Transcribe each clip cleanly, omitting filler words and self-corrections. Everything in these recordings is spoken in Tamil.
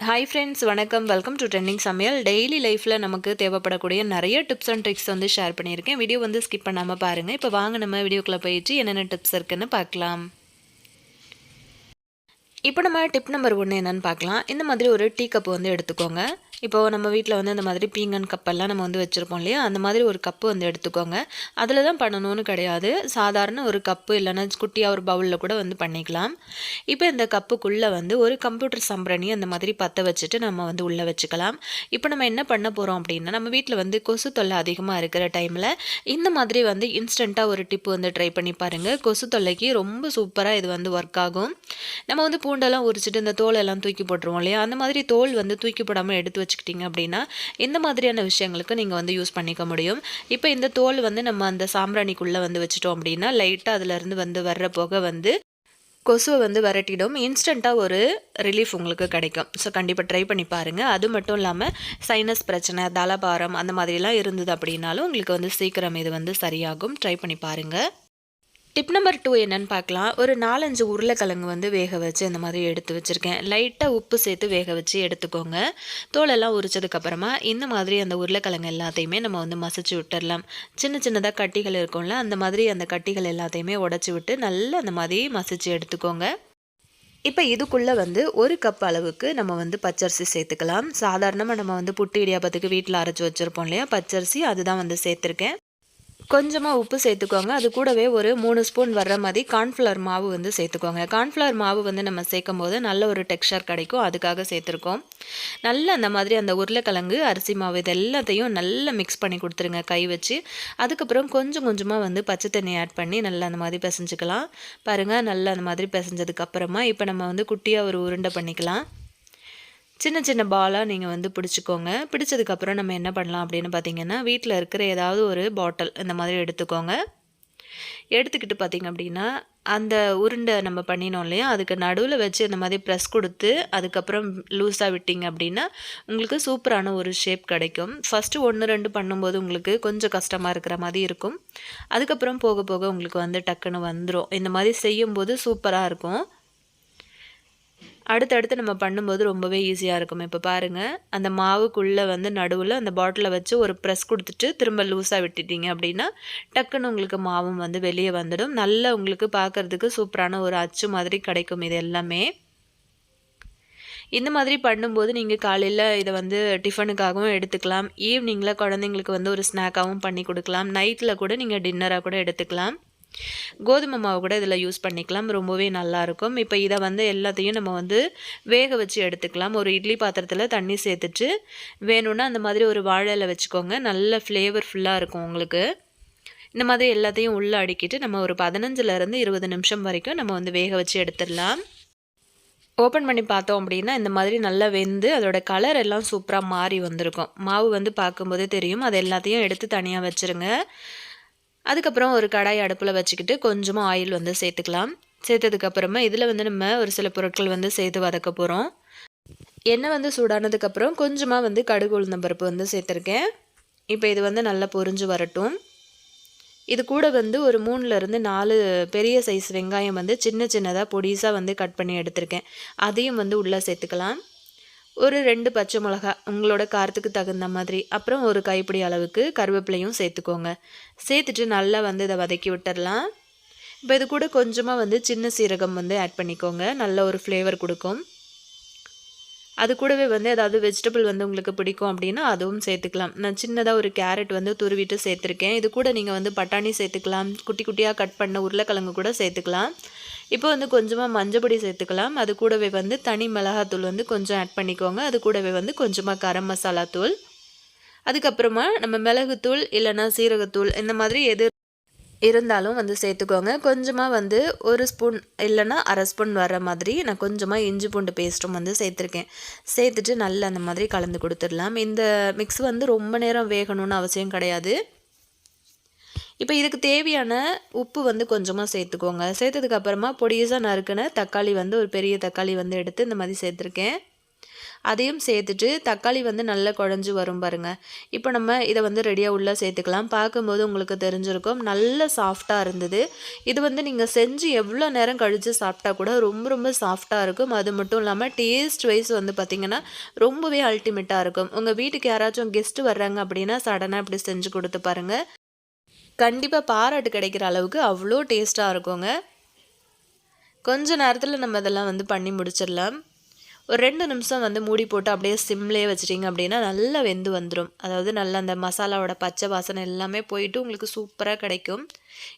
ஹாய் ஃப்ரெண்ட்ஸ், வணக்கம். வெல்கம் டு ட்ரெண்டிங் சமையல். டெய்லி லைஃப்பில் நமக்கு தேவைப்படக்கூடிய நிறைய டிப்ஸ் அண்ட் ட்ரிக்ஸ் வந்து ஷேர் பண்ணியிருக்கேன். வீடியோ வந்து ஸ்கிப் பண்ணாமல் பாருங்கள். இப்போ வாங்க நம்ம வீடியோக்குள்ளே போயிட்டு என்னென்ன டிப்ஸ் இருக்குன்னு பார்க்கலாம். இப்போ நம்ம டிப் நம்பர் 1 என்னென்னு பார்க்கலாம். இந்த மாதிரி ஒரு டீ கப்பு வந்து எடுத்துக்கோங்க. இப்போது நம்ம வீட்டில் வந்து இந்த மாதிரி பீங்கன் கப்பெல்லாம் நம்ம வந்து வச்சுருப்போம் இல்லையா, அந்த மாதிரி ஒரு கப்பு வந்து எடுத்துக்கோங்க. அதில் தான் பண்ணணும்னு கிடையாது. சாதாரண ஒரு கப்பு இல்லைன்னா குட்டியாக ஒரு பவுலில் கூட வந்து பண்ணிக்கலாம். இப்போ இந்த கப்புக்குள்ளே வந்து ஒரு கம்ப்யூட்டர் சம்பரணி அந்த மாதிரி பற்ற வச்சுட்டு நம்ம வந்து உள்ளே வச்சுக்கலாம். இப்போ நம்ம என்ன பண்ண போகிறோம் அப்படின்னா, நம்ம வீட்டில் வந்து கொசு தொல்லை அதிகமாக இருக்கிற டைமில் இந்த மாதிரி வந்து இன்ஸ்டண்ட்டாக ஒரு டிப்பு வந்து ட்ரை பண்ணி பாருங்கள். கொசு தொல்லைக்கு ரொம்ப சூப்பராக இது வந்து ஒர்க் ஆகும். நம்ம வந்து பூண்டெல்லாம் உரிச்சிட்டு இந்த தோலெல்லாம் தூக்கி போட்டுருவோம் இல்லையா, அந்த மாதிரி தோல் வந்து தூக்கி போடாமல் எடுத்து வச்சுக்கிட்டிங்க அப்படின்னா இந்த மாதிரியான விஷயங்களுக்கு நீங்கள் வந்து யூஸ் பண்ணிக்க முடியும். இப்போ இந்த தோல் வந்து நம்ம அந்த சாம்பிராணிக்குள்ளே வந்து வச்சுட்டோம் அப்படின்னா லைட்டாக அதுலேருந்து வந்து வர்ற புகை வந்து கொசுவை வந்து விரட்டிடும். இன்ஸ்டண்ட்டாக ஒரு ரிலீஃப் உங்களுக்கு கிடைக்கும். ஸோ கண்டிப்பாக ட்ரை பண்ணி பாருங்கள். அது மட்டும் இல்லாமல் சைனஸ் பிரச்சனை, தலபாரம் அந்த மாதிரிலாம் இருந்தது அப்படின்னாலும் உங்களுக்கு வந்து சீக்கிரம் இது வந்து சரியாகும். ட்ரை பண்ணி பாருங்கள். டிப் நம்பர் 2 என்னென்னு பார்க்கலாம். ஒரு 4-5 உருளைக்கிழங்கு வந்து வேக வச்சு இந்த மாதிரி எடுத்து வச்சுருக்கேன். லைட்டாக உப்பு சேர்த்து வேக வச்சு எடுத்துக்கோங்க. தோலெல்லாம் உரிச்சதுக்கப்புறமா இந்த மாதிரி அந்த உருளைக்கிழங்கு எல்லாத்தையுமே நம்ம வந்து மசிச்சு விட்டுடலாம். சின்ன சின்னதாக கட்டிகள் இருக்கும்ல, அந்த மாதிரி அந்த கட்டிகள் எல்லாத்தையுமே உடச்சி விட்டு நல்லா அந்த மாதிரி மசிச்சு எடுத்துக்கோங்க. இப்போ இதுக்குள்ளே வந்து 1 கப் அளவுக்கு நம்ம வந்து பச்சரிசி சேர்த்துக்கலாம். சாதாரணமாக நம்ம வந்து புட்டு இடியாப்பத்துக்கு வீட்டில் அரைச்சி வச்சுருப்போம் இல்லையா, பச்சரிசி அதுதான் வந்து சேர்த்துருக்கேன். கொஞ்சமாக உப்பு சேர்த்துக்கோங்க. அது கூடவே ஒரு 3 ஸ்பூன் வர்ற மாதிரி கார்ன்ஃப்ளவர் மாவு வந்து சேர்த்துக்கோங்க. கார்ன்ஃப்ளவர் மாவு வந்து நம்ம சேர்க்கும் போது நல்ல ஒரு டெக்ஸ்சர் கிடைக்கும், அதுக்காக சேர்த்துருக்கோம். நல்லா அந்த மாதிரி அந்த உருளைக்கிழங்கு, அரிசி மாவு இது எல்லாத்தையும் நல்லா மிக்ஸ் பண்ணி கொடுத்துருங்க கை வச்சு. அதுக்கப்புறம் கொஞ்சம் கொஞ்சமாக வந்து பச்சை தண்ணி ஆட் பண்ணி நல்லா அந்த மாதிரி பிசைஞ்சிக்கலாம். பாருங்கள், நல்லா அந்த மாதிரி பிசைஞ்சதுக்கப்புறமா இப்போ நம்ம வந்து குட்டியாக ஒரு உருண்டை பண்ணிக்கலாம். சின்ன சின்ன பாலாக நீங்கள் வந்து பிடிச்சிக்கோங்க. பிடிச்சதுக்கப்புறம் நம்ம என்ன பண்ணலாம் அப்படின்னு பார்த்தீங்கன்னா, வீட்டில் இருக்கிற ஏதாவது ஒரு பாட்டில் இந்த மாதிரி எடுத்துக்கோங்க. எடுத்துக்கிட்டு பார்த்திங்க அப்படின்னா, அந்த உருண்டை நம்ம பண்ணினோம் இல்லையா, அதுக்கு நடுவில் வச்சு இந்த மாதிரி ப்ரெஸ் கொடுத்து அதுக்கப்புறம் லூஸாக விட்டிங்க அப்படின்னா உங்களுக்கு சூப்பரான ஒரு ஷேப் கிடைக்கும். ஃபஸ்ட்டு 1, 2 பண்ணும்போது உங்களுக்கு கொஞ்சம் கஷ்டமாக இருக்கிற மாதிரி இருக்கும். அதுக்கப்புறம் போக போக உங்களுக்கு வந்து டக்குன்னு வந்துடும். இந்த மாதிரி செய்யும்போது சூப்பராக இருக்கும். அடுத்தடுத்து நம்ம பண்ணும்போது ரொம்பவே ஈஸியாக இருக்கும். இப்போ பாருங்கள், அந்த மாவுக்குள்ளே வந்து நடுவில் அந்த பாட்டிலை வச்சு ஒரு ப்ரெஸ் கொடுத்துட்டு திரும்ப லூஸாக விட்டுட்டீங்க அப்படின்னா டக்குன்னு உங்களுக்கு மாவும் வந்து வெளியே வந்துடும். நல்லா உங்களுக்கு பார்க்குறதுக்கு சூப்பரான ஒரு அச்சு மாதிரி கிடைக்கும். இது எல்லாமே இந்த மாதிரி பண்ணும்போது நீங்கள் காலையில் இதை வந்து டிஃபனுக்காகவும் எடுத்துக்கலாம். ஈவினிங்கில் குழந்தைங்களுக்கு வந்து ஒரு ஸ்நாக்காகவும் பண்ணி கொடுக்கலாம். நைட்டில் கூட நீங்கள் டின்னராக கூட எடுத்துக்கலாம். கோதுமை மாவு கூட இதில் யூஸ் பண்ணிக்கலாம். ரொம்பவே நல்லாயிருக்கும். இப்போ இதை வந்து எல்லாத்தையும் நம்ம வந்து வேக வச்சு எடுத்துக்கலாம். ஒரு இட்லி பாத்திரத்தில் தண்ணி சேர்த்துட்டு வேணும்னா அந்த மாதிரி ஒரு வாழை இலை வச்சுக்கோங்க. நல்ல ஃப்ளேவர்ஃபுல்லாக இருக்கும் உங்களுக்கு. இந்த மாதிரி எல்லாத்தையும் உள்ளே அடுக்கிட்டு நம்ம ஒரு 15லேருந்து 20 நிமிஷம் வரைக்கும் நம்ம வந்து வேக வச்சு எடுத்துடலாம். ஓப்பன் பண்ணி பார்த்தோம் அப்படின்னா இந்த மாதிரி நல்லா வெந்து அதோட கலர் எல்லாம் சூப்பராக மாறி வந்திருக்கும். மாவு வந்து பார்க்கும்போதே தெரியும். அது எல்லாத்தையும் எடுத்து தனியாக வச்சுருங்க. அதுக்கப்புறம் ஒரு கடாய் அடுப்பில் வச்சுக்கிட்டு கொஞ்சமாக ஆயில் வந்து சேர்த்துக்கலாம். சேர்த்ததுக்கப்புறமா இதில் வந்து நம்ம ஒரு சில பொருட்கள் வந்து சேர்த்து வதக்க போகிறோம். எண்ணெய் வந்து சூடானதுக்கப்புறம் கொஞ்சமாக வந்து கடுகு உளுந்தம் பருப்பு வந்து சேர்த்துருக்கேன். இப்போ இது வந்து நல்லா பொரிஞ்சு வரட்டும். இது கூட வந்து ஒரு 3லேருந்து 4 பெரிய சைஸ் வெங்காயம் வந்து சின்ன சின்னதாக பொடிசாக வந்து கட் பண்ணி எடுத்திருக்கேன். அதையும் வந்து உள்ளே சேர்த்துக்கலாம். ஒரு 2 பச்சை மிளகா உங்களோட காரத்துக்கு தகுந்த மாதிரி, அப்புறம் ஒரு கைப்பிடி அளவுக்கு கருவேப்பிலையும் சேர்த்துக்கோங்க. சேர்த்துட்டு நல்லா வந்து இதை வதக்கி விட்டுடலாம். இப்போ இது கூட கொஞ்சமாக வந்து சின்ன சீரகம் வந்து ஆட் பண்ணிக்கோங்க. நல்ல ஒரு ஃப்ளேவர் கொடுக்கும். அது கூடவே வந்து ஏதாவது வெஜிடபிள் வந்து உங்களுக்கு பிடிக்கும் அப்படின்னா அதுவும் சேர்த்துக்கலாம். நான் சின்னதாக ஒரு கேரட் வந்து துருவிட்டு சேர்த்துருக்கேன். இது கூட நீங்கள் வந்து பட்டாணி சேர்த்துக்கலாம். குட்டி குட்டியாக கட் பண்ண உருளைக்கிழங்கு கூட சேர்த்துக்கலாம். இப்போ வந்து கொஞ்சமாக மஞ்சப்பொடி சேர்த்துக்கலாம். அது கூடவே வந்து தனி மிளகாத்தூள் வந்து கொஞ்சம் ஆட் பண்ணிக்கோங்க. அது கூடவே வந்து கொஞ்சமாக கரம் மசாலா தூள், அதுக்கப்புறமா நம்ம மிளகுத்தூள் இல்லைன்னா சீரகத்தூள் இந்த மாதிரி எது இருந்தாலும் வந்து சேர்த்துக்கோங்க. கொஞ்சமாக வந்து 1 ஸ்பூன் இல்லைன்னா அரை ஸ்பூன் வர மாதிரி நான் கொஞ்சமாக இஞ்சி பூண்டு பேஸ்ட்டும் வந்து சேர்த்துருக்கேன். சேர்த்துட்டு நல்லா அந்த மாதிரி கலந்து கொடுத்துடலாம். இந்த மிக்ஸ் வந்து ரொம்ப நேரம் வேகணும்னு அவசியம் கிடையாது. இப்போ இதுக்கு தேவையான உப்பு வந்து கொஞ்சமாக சேர்த்துக்கோங்க. சேர்த்ததுக்கப்புறமா பொடிசாக நறுக்கின தக்காளி வந்து ஒரு பெரிய தக்காளி வந்து எடுத்து இந்த மாதிரி சேர்த்துருக்கேன். அதையும் சேர்த்துட்டு தக்காளி வந்து நல்லா குழஞ்சி வரும் பாருங்கள். இப்போ நம்ம இதை வந்து ரெடியாக உள்ளே சேர்த்துக்கலாம். பார்க்கும்போது உங்களுக்கு தெரிஞ்சிருக்கும் நல்ல சாஃப்டாக இருந்தது. இது வந்து நீங்கள் செஞ்சு எவ்வளோ நேரம் கழித்து சாப்பிட்டா கூட ரொம்ப ரொம்ப சாஃப்டாக இருக்கும். அது மட்டும் இல்லாமல் டேஸ்ட் வைஸ் வந்து பார்த்திங்கன்னா ரொம்பவே அல்டிமேட்டாக இருக்கும். உங்கள் வீட்டுக்கு யாராச்சும் கெஸ்ட்டு வர்றாங்க அப்படின்னா சடனாக இப்படி செஞ்சு கொடுத்து பாருங்கள். கண்டிப்பாக பாராட்டு கிடைக்கிற அளவுக்கு அவ்வளோ டேஸ்ட்டாக இருக்குங்க. கொஞ்ச நேரத்தில் நம்ம இதெல்லாம் வந்து பண்ணி முடிச்சிடலாம். ஒரு 2 நிமிஷம் வந்து மூடி போட்டு அப்படியே சிம்லேயே வச்சிட்டிங்க அப்படின்னா நல்லா வெந்து வந்துடும். அதாவது நல்லா அந்த மசாலாவோட பச்சை வாசனை எல்லாமே போயிட்டு உங்களுக்கு சூப்பராக கிடைக்கும்.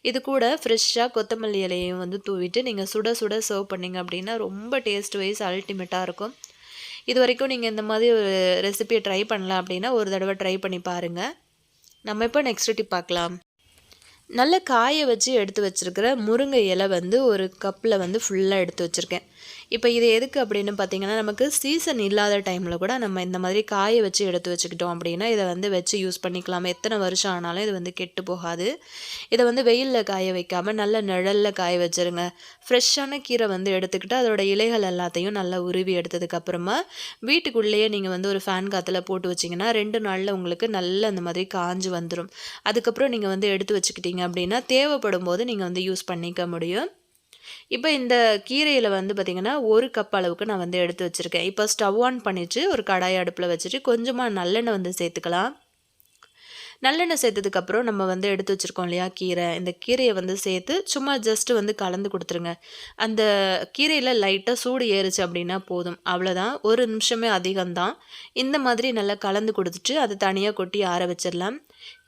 இது கூட ஃப்ரெஷ்ஷாக கொத்தமல்லி இலையும் வந்து தூவிட்டு நீங்கள் சுட சுட சர்வ் பண்ணிங்க அப்படின்னா ரொம்ப டேஸ்ட் வைஸ் அல்டிமேட்டாக இருக்கும். இது வரைக்கும் நீங்கள் இந்த மாதிரி ஒரு ரெசிபியை ட்ரை பண்ணலாம் அப்படின்னா ஒரு தடவை ட்ரை பண்ணி பாருங்கள். நம்ம இப்போ நெக்ஸ்ட் டிப் பார்க்கலாம். நல்ல காய வச்சு எடுத்து வச்சுருக்கிற முருங்கை இலை வந்து ஒரு கப்பில் வந்து ஃபுல்லாக எடுத்து வச்சுருக்கேன். இப்போ இது எதுக்கு அப்படின்னு பார்த்தீங்கன்னா, நமக்கு சீசன் இல்லாத டைமில் கூட நம்ம இந்த மாதிரி காய வச்சு எடுத்து வச்சுக்கிட்டோம் அப்படின்னா இதை வந்து வச்சு யூஸ் பண்ணிக்கலாம். எத்தனை வருஷம் ஆனாலும் இது வந்து கெட்டு போகாது. இதை வந்து வெயிலில் காய வைக்காமல் நல்ல நிழலில் காய வச்சுருங்க. ஃப்ரெஷ்ஷான கீரை வந்து எடுத்துக்கிட்டு அதோட இலைகள் எல்லாத்தையும் நல்லா உருவி எடுத்ததுக்கப்புறமா வீட்டுக்குள்ளேயே நீங்கள் வந்து ஒரு ஃபேன் காற்றுல போட்டு வச்சிங்கன்னா 2 நாளில் உங்களுக்கு நல்ல அந்த மாதிரி காஞ்சு வந்துடும். அதுக்கப்புறம் நீங்கள் வந்து எடுத்து வச்சுக்கிட்டீங்க அப்படின்னா தேவைப்படும் போது நீங்கள் வந்து யூஸ் பண்ணிக்க முடியும். இப்போ இந்த கீரையில் வந்து பார்த்திங்கன்னா 1 கப் அளவுக்கு நான் வந்து எடுத்து வச்சுருக்கேன். இப்போ ஸ்டவ் ஆன் பண்ணிவிட்டு ஒரு கடாய் அடுப்பில் வச்சுட்டு கொஞ்சமாக நல்லெண்ணெய் வந்து சேர்த்துக்கலாம். நல்லெண்ணெய் சேர்த்ததுக்கப்புறம் நம்ம வந்து எடுத்து வச்சுருக்கோம் இல்லையா கீரை, இந்த கீரையை வந்து சேர்த்து சும்மா ஜஸ்ட்டு வந்து கலந்து கொடுத்துருங்க. அந்த கீரையில் லைட்டாக சூடு ஏறுச்சு அப்படின்னா போதும், அவ்வளோதான். 1 நிமிஷமே அதிகம்தான். இந்த மாதிரி நல்லா கலந்து கொடுத்துட்டு அதை தனியாக கொட்டி ஆற வச்சிடலாம்.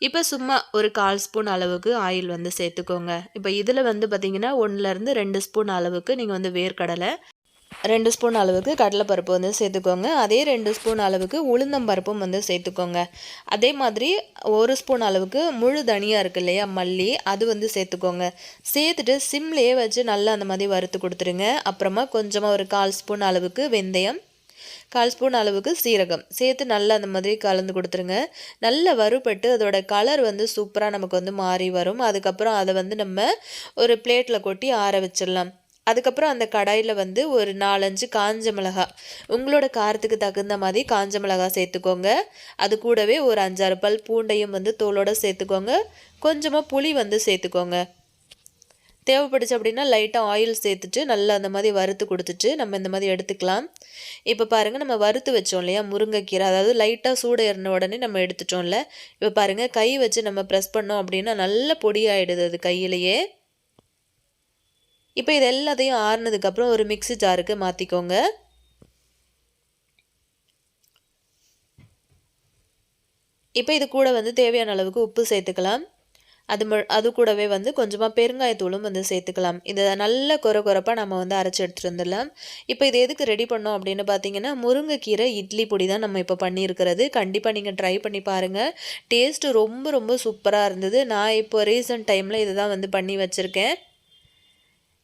இப்போ சும்மா ஒரு 1/4 ஸ்பூன் அளவுக்கு ஆயில் வந்து சேர்த்துக்கோங்க. இப்போ இதில் வந்து பார்த்திங்கன்னா 1லேருந்து 2 ஸ்பூன் அளவுக்கு நீங்கள் வந்து வேர்க்கடலை, 2 ஸ்பூன் அளவுக்கு கடலைப்பருப்பு வந்து சேர்த்துக்கோங்க. அதே 2 ஸ்பூன் அளவுக்கு உளுந்தம்பருப்பும் வந்து சேர்த்துக்கோங்க. அதே மாதிரி 1 ஸ்பூன் அளவுக்கு முழு தனியா இருக்கு இல்லையா மல்லி, அது வந்து சேர்த்துக்கோங்க. சேர்த்துட்டு சிம்லேயே வச்சு நல்லா அந்த மாதிரி வறுத்து கொடுத்துருங்க. அப்புறமா கொஞ்சமாக ஒரு 1/4 ஸ்பூன் அளவுக்கு வெந்தயம், 1/4 ஸ்பூன் அளவுக்கு சீரகம் சேர்த்து நல்லா அந்த மாதிரி கலந்து கொடுத்துருங்க. நல்லா வறுபட்டு அதோட கலர் வந்து சூப்பராக நமக்கு வந்து மாறி வரும். அதுக்கப்புறம் அதை வந்து நம்ம ஒரு பிளேட்டில் கொட்டி ஆற வச்சிடலாம். அதுக்கப்புறம் அந்த கடாயில் வந்து ஒரு 4-5 காஞ்ச மிளகா, உங்களோட காரத்துக்கு தகுந்த மாதிரி காஞ்ச மிளகா சேர்த்துக்கோங்க. அது கூடவே ஒரு 5-6 பல் பூண்டையும் வந்து தோலோடு சேர்த்துக்கோங்க. கொஞ்சமாக புளி வந்து சேர்த்துக்கோங்க. தேவைப்படுச்சு அப்படின்னா லைட்டாக ஆயில் சேர்த்துட்டு நல்லா அந்த மாதிரி வறுத்து கொடுத்துட்டு நம்ம இந்த மாதிரி எடுத்துக்கலாம். இப்போ பாருங்கள், நம்ம வறுத்து வச்சோம் இல்லையா முருங்கைக்கீரை, அதாவது லைட்டாக சூடு ஏறின உடனே நம்ம எடுத்துட்டோம்ல. இப்போ பாருங்கள், கை வச்சு நம்ம ப்ரெஸ் பண்ணோம் அப்படின்னா நல்ல பொடியாயிடுது அது கையிலேயே. இப்போ இது எல்லாத்தையும் ஆறுனதுக்கப்புறம் ஒரு மிக்ஸி ஜாருக்கு மாற்றிக்கோங்க. இப்போ இது கூட வந்து தேவையான அளவுக்கு உப்பு சேர்த்துக்கலாம். அது கூடவே வந்து கொஞ்சமாக பெருங்காயத்தூளும் வந்து சேர்த்துக்கலாம். இதை நல்ல கொரப்பாக நம்ம வந்து அரைச்சி எடுத்துகிட்டு வந்துடலாம். இப்போ இது எதுக்கு ரெடி பண்ணோம் அப்படின்னு பார்த்தீங்கன்னா, முருங்கைக்கீரை இட்லி பொடி தான் நம்ம இப்போ பண்ணியிருக்கிறது. கண்டிப்பாக நீங்கள் ட்ரை பண்ணி பாருங்கள். டேஸ்ட்டு ரொம்ப ரொம்ப சூப்பராக இருந்தது. நான் இப்போ ரீசன்ட் டைமில் இதை தான் வந்து பண்ணி வச்சுருக்கேன்.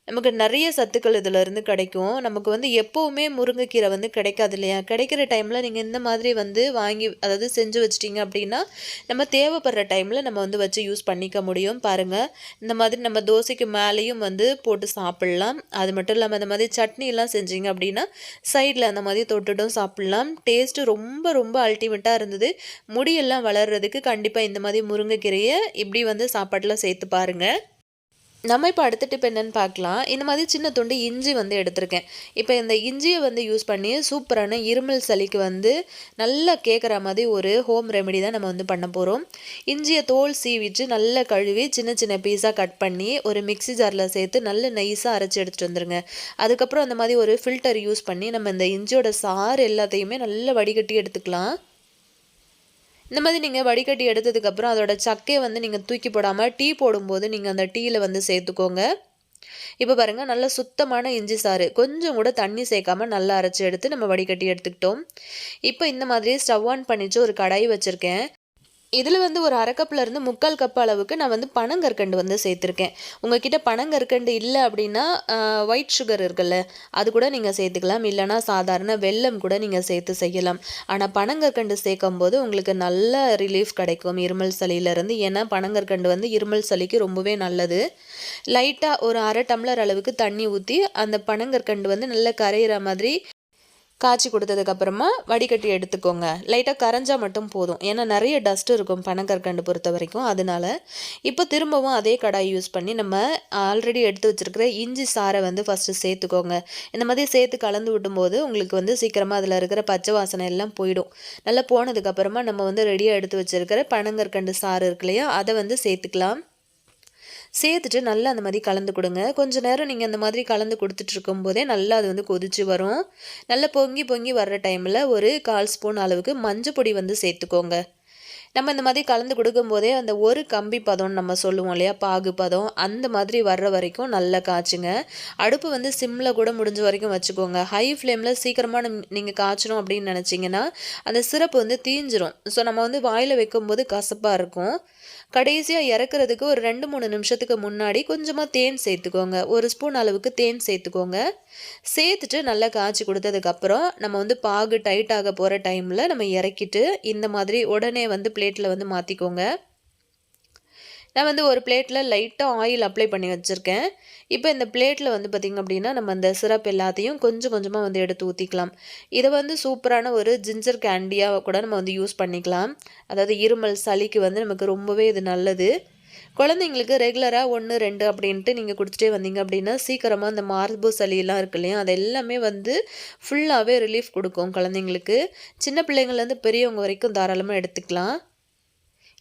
நமக்கு நிறைய சத்துக்கள் இதிலேருந்து கிடைக்கும். நமக்கு வந்து எப்போவுமே முருங்கைக்கீரை வந்து கிடைக்காது இல்லையா? கிடைக்கிற டைமில் நீங்கள் இந்த மாதிரி வந்து வாங்கி அதாவது செஞ்சு வச்சிட்டிங்க அப்படின்னா நம்ம தேவைப்படுற டைமில் நம்ம வந்து வச்சு யூஸ் பண்ணிக்க முடியும். பாருங்கள், இந்த மாதிரி நம்ம தோசைக்கு மேலேயும் வந்து போட்டு சாப்பிட்லாம். அது மட்டும் இல்லாமல் இந்த மாதிரி சட்னிலாம் செஞ்சிங்க அப்படின்னா சைடில் அந்த மாதிரி தொட்டுட்டும் சாப்பிட்லாம். டேஸ்ட்டு ரொம்ப ரொம்ப அல்டிமேட்டாக இருந்தது. முடியெல்லாம் வளர்கிறதுக்கு கண்டிப்பாக இந்த மாதிரி முருங்கைக்கீரையை இப்படி வந்து சாப்பாட்டில் சேர்த்து பாருங்கள். நம்ம இப்போ அடுத்த டிப் என்னென்னு பார்க்கலாம். இந்த மாதிரி சின்ன துண்டு இஞ்சி வந்து எடுத்திருக்கேன். இப்போ இந்த இஞ்சியை வந்து யூஸ் பண்ணி சூப்பரான இருமல் சளிக்கு வந்து நல்லா கேட்குற மாதிரி ஒரு ஹோம் ரெமெடி தான் நம்ம வந்து பண்ண போகிறோம். இஞ்சியை தோல் சீவிட்டு நல்லா கழுவி சின்ன சின்ன பீஸாக கட் பண்ணி ஒரு மிக்ஸி ஜாரில் சேர்த்து நல்ல நைஸாக அரைச்சி எடுத்துகிட்டு வந்துடுங்க. அதுக்கப்புறம் அந்த மாதிரி ஒரு ஃபில்டர் யூஸ் பண்ணி நம்ம இந்த இஞ்சியோட சாறு எல்லாத்தையுமே நல்லா வடிகட்டி எடுத்துக்கலாம். இந்த மாதிரி நீங்கள் வடிகட்டி எடுத்ததுக்கப்புறம் அதோட சக்கையை வந்து நீங்கள் தூக்கி போடாமல் டீ போடும்போது நீங்கள் அந்த டீயில் வந்து சேர்த்துக்கோங்க. இப்போ பாருங்கள், நல்ல சுத்தமான இஞ்சி சாறு, கொஞ்சம் கூட தண்ணி சேர்க்காமல் நல்லா அரைச்சி எடுத்து நம்ம வடிகட்டி எடுத்துக்கிட்டோம். இப்போ இந்த மாதிரி ஸ்டவ் ஆன் பண்ணிட்டு ஒரு கடாய் வச்சுருக்கேன். இதில் வந்து ஒரு 1/2 கப்லேருந்து 3/4 கப் அளவுக்கு நான் வந்து பனங்கற்கண்டு வந்து சேர்த்துருக்கேன். உங்கள்கிட்ட பனங்கற்கண்டு இல்லை அப்படின்னா ஒயிட் சுகர் இருக்குல்ல, அது கூட நீங்கள் சேர்த்துக்கலாம். இல்லைனா சாதாரண வெல்லம் கூட நீங்கள் சேர்த்து செய்யலாம். ஆனால் பனங்கற்கண்டு சேர்க்கும் போது உங்களுக்கு நல்ல ரிலீஃப் கிடைக்கும் இருமல் சளியிலேருந்து. ஏன்னா பனங்கற்கண்டு வந்து இருமல் சளிக்கு ரொம்பவே நல்லது. லைட்டாக ஒரு 1/2 டம்ளர் அளவுக்கு தண்ணி ஊற்றி அந்த பனங்கற்கண்டு வந்து நல்லா கரையிற மாதிரி காய்ச்சி கொடுத்ததுக்கப்புறமா வடிகட்டி எடுத்துக்கோங்க. லைட்டாக கரைஞ்சால் மட்டும் போதும். ஏன்னா நிறைய டஸ்ட் இருக்கும் பனங்கற்கண்டு பொறுத்த வரைக்கும். அதனால இப்போ திரும்பவும் அதே கடாய் யூஸ் பண்ணி நம்ம ஆல்ரெடி எடுத்து வச்சுருக்கிற இஞ்சி சாறை வந்து ஃபஸ்ட்டு சேர்த்துக்கோங்க. இந்த மாதிரி சேர்த்து கலந்து விடும்போது உங்களுக்கு வந்து சீக்கிரமாக அதில் இருக்கிற பச்சை வாசனை எல்லாம் போயிடும். நல்லா போனதுக்கப்புறமா நம்ம வந்து ரெடியாக எடுத்து வச்சுருக்கிற பனங்கற்கண்டு சாறு இருக்கு இல்லையா, அதை வந்து சேர்த்துக்கலாம். சேர்த்துட்டு நல்லா அந்த மாதிரி கலந்து கொடுங்க. கொஞ்சம் நேரம் நீங்கள் அந்த மாதிரி கலந்து கொடுத்துட்ருக்கும் போதே நல்லா அது வந்து கொதிச்சு வரும். நல்லா பொங்கி பொங்கி வர்ற டைமில் ஒரு 1/4 ஸ்பூன் அளவுக்கு மஞ்சள் பொடி வந்து சேர்த்துக்கோங்க. நம்ம இந்த மாதிரி கலந்து கொடுக்கும்போதே அந்த ஒரு கம்பி பதம்னு நம்ம சொல்லுவோம் இல்லையா, பாகு பதம், அந்த மாதிரி வர்ற வரைக்கும் நல்லா காய்ச்சுங்க. அடுப்பு வந்து சிம்மில் கூட முடிஞ்ச வரைக்கும் வச்சுக்கோங்க. ஹை ஃப்ளேமில் சீக்கிரமாக நீங்கள் காய்ச்சணும் அப்படின்னு நினச்சிங்கன்னா அந்த சிரப்பு வந்து தீஞ்சிரும். ஸோ நம்ம வந்து வாயில் வைக்கும்போது கசப்பாக இருக்கும். கடைசியாக இறக்குறதுக்கு ஒரு 2-3 நிமிஷத்துக்கு முன்னாடி கொஞ்சமாக தேன் சேர்த்துக்கோங்க. 1 ஸ்பூன் அளவுக்கு தேன் சேர்த்துக்கோங்க. சேர்த்துட்டு நல்லா காய்ச்சி கொடுத்ததுக்கப்புறம் நம்ம வந்து பாகு டைட் ஆக போகிற டைமில் நம்ம இறக்கிட்டு இந்த மாதிரி உடனே வந்து பிளேட்டில் வந்து மாற்றிக்கோங்க. நான் வந்து ஒரு பிளேட்டில் லைட்டாக ஆயில் அப்ளை பண்ணி வச்சுருக்கேன். இப்போ இந்த பிளேட்டில் வந்து பார்த்திங்க அப்படின்னா நம்ம அந்த சிரப் எல்லாத்தையும் கொஞ்சம் கொஞ்சமாக வந்து எடுத்து ஊற்றிக்கலாம். இதை வந்து சூப்பரான ஒரு ஜிஞ்சர் கேண்டியாக கூட நம்ம வந்து யூஸ் பண்ணிக்கலாம். அதாவது இருமல் சளிக்கு வந்து நமக்கு ரொம்பவே இது நல்லது. குழந்தைங்களுக்கு ரெகுலராக 1, 2 அப்படின்ட்டு நீங்கள் குடிச்சிட்டே வந்தீங்க அப்படின்னா சீக்கிரமாக இந்த மார்பு சளியெல்லாம் இருக்கு இல்லையா, அது எல்லாமே வந்து ஃபுல்லாகவே ரிலீஃப் கொடுக்கும் குழந்தைங்களுக்கு. சின்ன பிள்ளைங்கள்லேருந்து பெரியவங்க வரைக்கும் தாராளமாக எடுத்துக்கலாம்.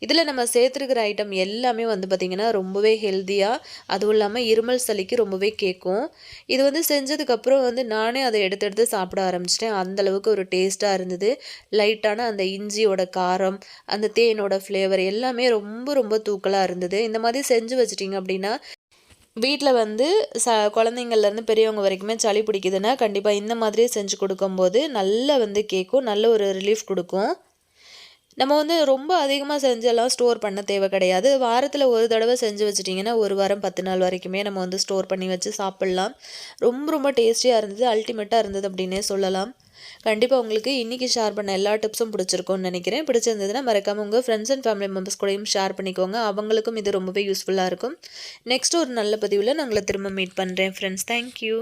இதில் நம்ம சேர்த்துருக்கிற ஐட்டம் எல்லாமே வந்து பார்த்திங்கன்னா ரொம்பவே ஹெல்த்தியாக, அதுவும் இல்லாமல் இருமல் சளிக்கு ரொம்பவே கேட்கும். இது வந்து செஞ்சதுக்கப்புறம் வந்து நானே அதை எடுத்து எடுத்து சாப்பிட ஆரம்பிச்சிட்டேன். அந்தளவுக்கு ஒரு டேஸ்ட்டாக இருந்தது. லைட்டான அந்த இஞ்சியோட காரம், அந்த தேனோட ஃப்ளேவர் எல்லாமே ரொம்ப ரொம்ப தூக்கலாக இருந்தது. இந்த மாதிரி செஞ்சு வச்சிட்டிங்க அப்படின்னா வீட்டில் வந்து குழந்தைங்கள்லேருந்து பெரியவங்க வரைக்குமே சளி பிடிக்குதுன்னா கண்டிப்பாக இந்த மாதிரியே செஞ்சு கொடுக்கும்போது நல்லா வந்து கேட்கும், நல்ல ஒரு ரிலீஃப் கொடுக்கும். நம்ம வந்து ரொம்ப அதிகமாக செஞ்செல்லாம் ஸ்டோர் பண்ண தேவை கிடையாது. வாரத்தில் ஒரு தடவை செஞ்சு வச்சுட்டிங்கன்னா 1 வாரம் 10 நாள் வரைக்குமே நம்ம வந்து ஸ்டோர் பண்ணி வச்சு சாப்பிட்லாம். ரொம்ப ரொம்ப டேஸ்டியாக இருந்தது, அல்டிமேட்டாக இருந்தது அப்படின்னே சொல்லலாம். கண்டிப்பாக உங்களுக்கு இன்றைக்கி ஷேர் பண்ண எல்லா டிப்ஸும் பிடிச்சிருக்கும்னு நினைக்கிறேன். பிடிச்சிருந்ததுன்னா மறக்காமல் உங்கள் ஃப்ரெண்ட்ஸ் அண்ட் ஃபேமிலி மெம்பர்ஸ் கூடயும் ஷேர் பண்ணிக்கோங்க. அவங்களுக்கும் இது ரொம்பவே யூஸ்ஃபுல்லாக இருக்கும். நெக்ஸ்ட் ஒரு நல்ல பதிவில் நான் உங்களை திரும்ப மீட் பண்ணுறேன் ஃப்ரெண்ட்ஸ். தேங்க்யூ.